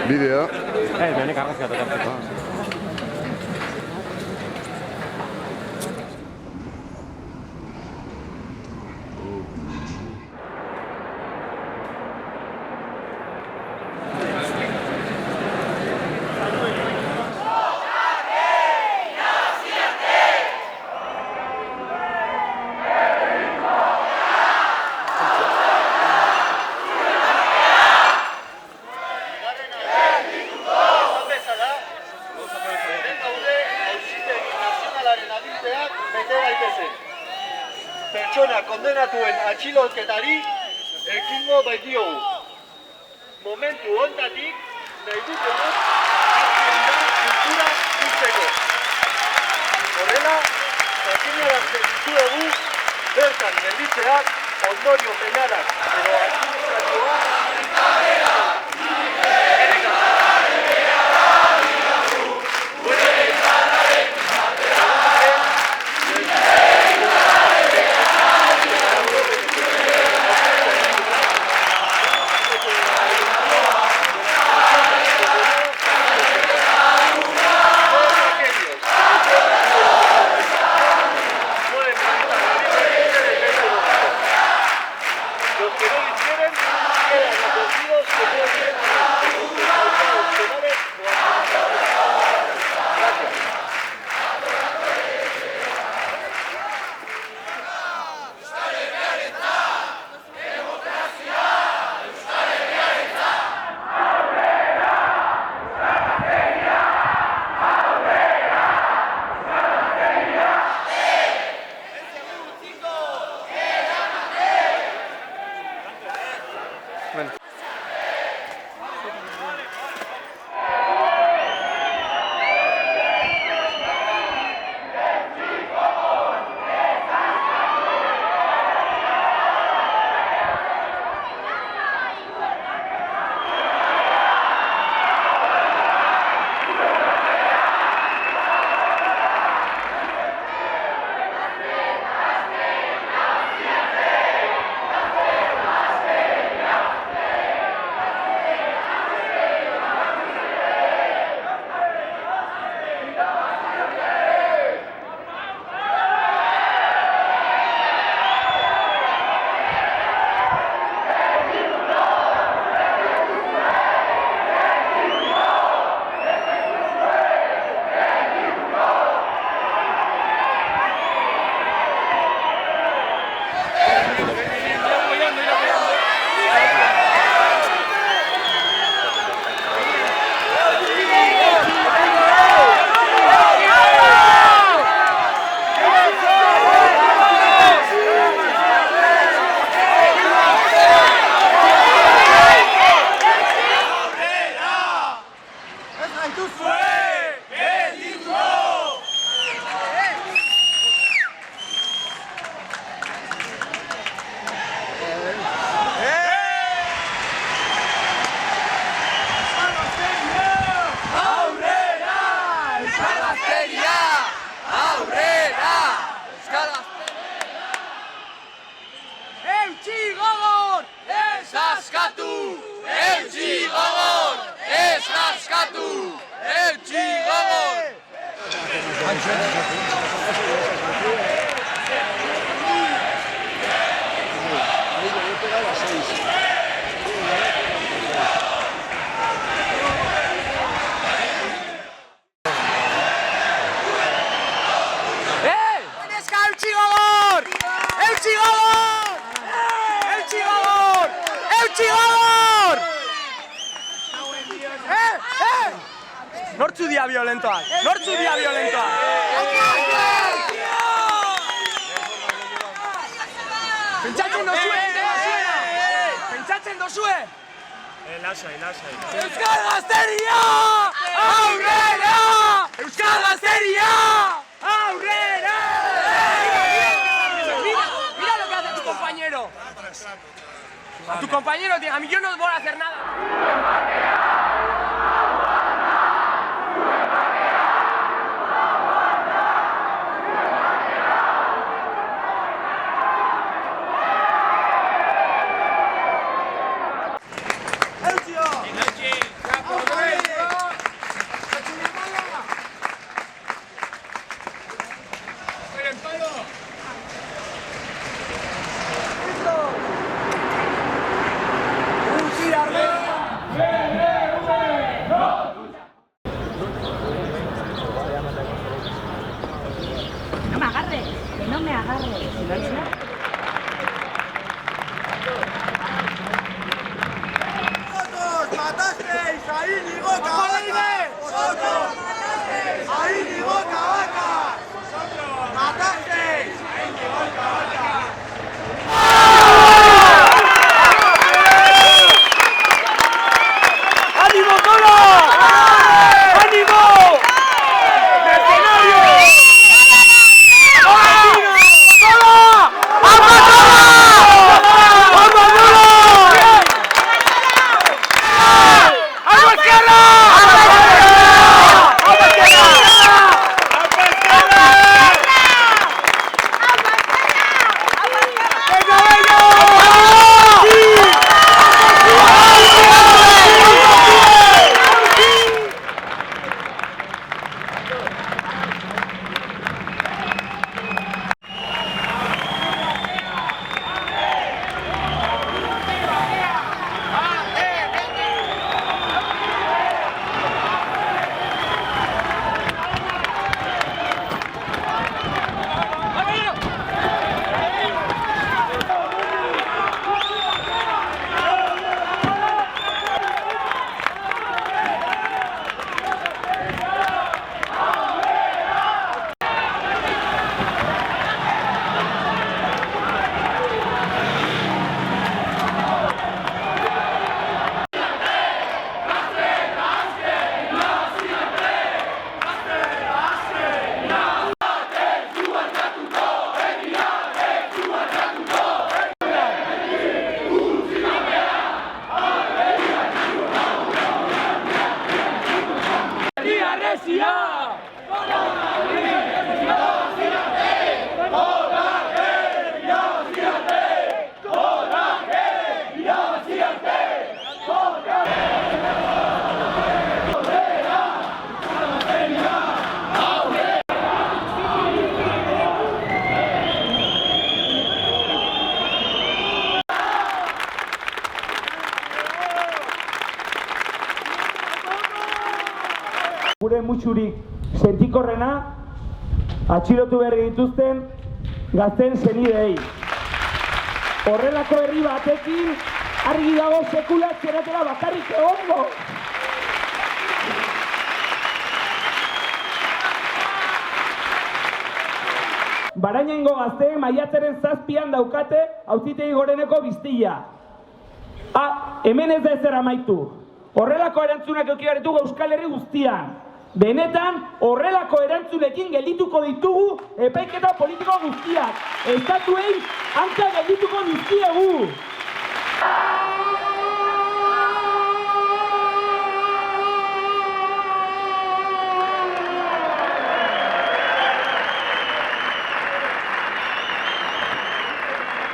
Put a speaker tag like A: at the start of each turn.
A: Bideo.
B: Benik argazki ateratzeko.
C: Pertsona kondenatuen atxiloketari ekingo baitiogu. Momentu honetatik nahi dutegu kultura biltzeko. Horrela, jakinarazten dizuegu bertan gelditzeak ondorio penalak edo administrazioak
D: Nortzu dia violentoak! Nortzu dia violentoak! Pentsatzen dozue! Pentsatzen dozue!
C: Lasai, lasai.
D: Euskal Gazteria! Aurrera! Euskal Gazteria! Aurrera! 'Mira lo que hace tu compañero! A tu compañero, a mí yo no voy a hacer nada.
A: No me agarres, que no me agarres.
C: ¡Vosotros matasteis a Íñigo Cabacas! ¡Vosotros matasteis a Íñigo Cabacas! ¡Vosotros matasteis a Íñigo Cabacas!
D: ¡Ánimo, Tolo! ¡Ánimo! ¡Mercenarios!
E: Gure mutxurik sentikorrena atxilotu behar dituzten gazten senideei. Horrelako herri batekin argi dago sekula txeratera bakarrik egongo. Barainaingo gazteen maiatzaren 7an daukate auzitegi goreneko biztia. Hemen ez da ezer amaitu. Horrelako erantzunak eduki behar ditugu Euskal Herri guztian. Benetan, horrelako erantzunekin geldituko ditugu epaiketa politiko guztiak. Estatuei hanka geldituko dizkiegu.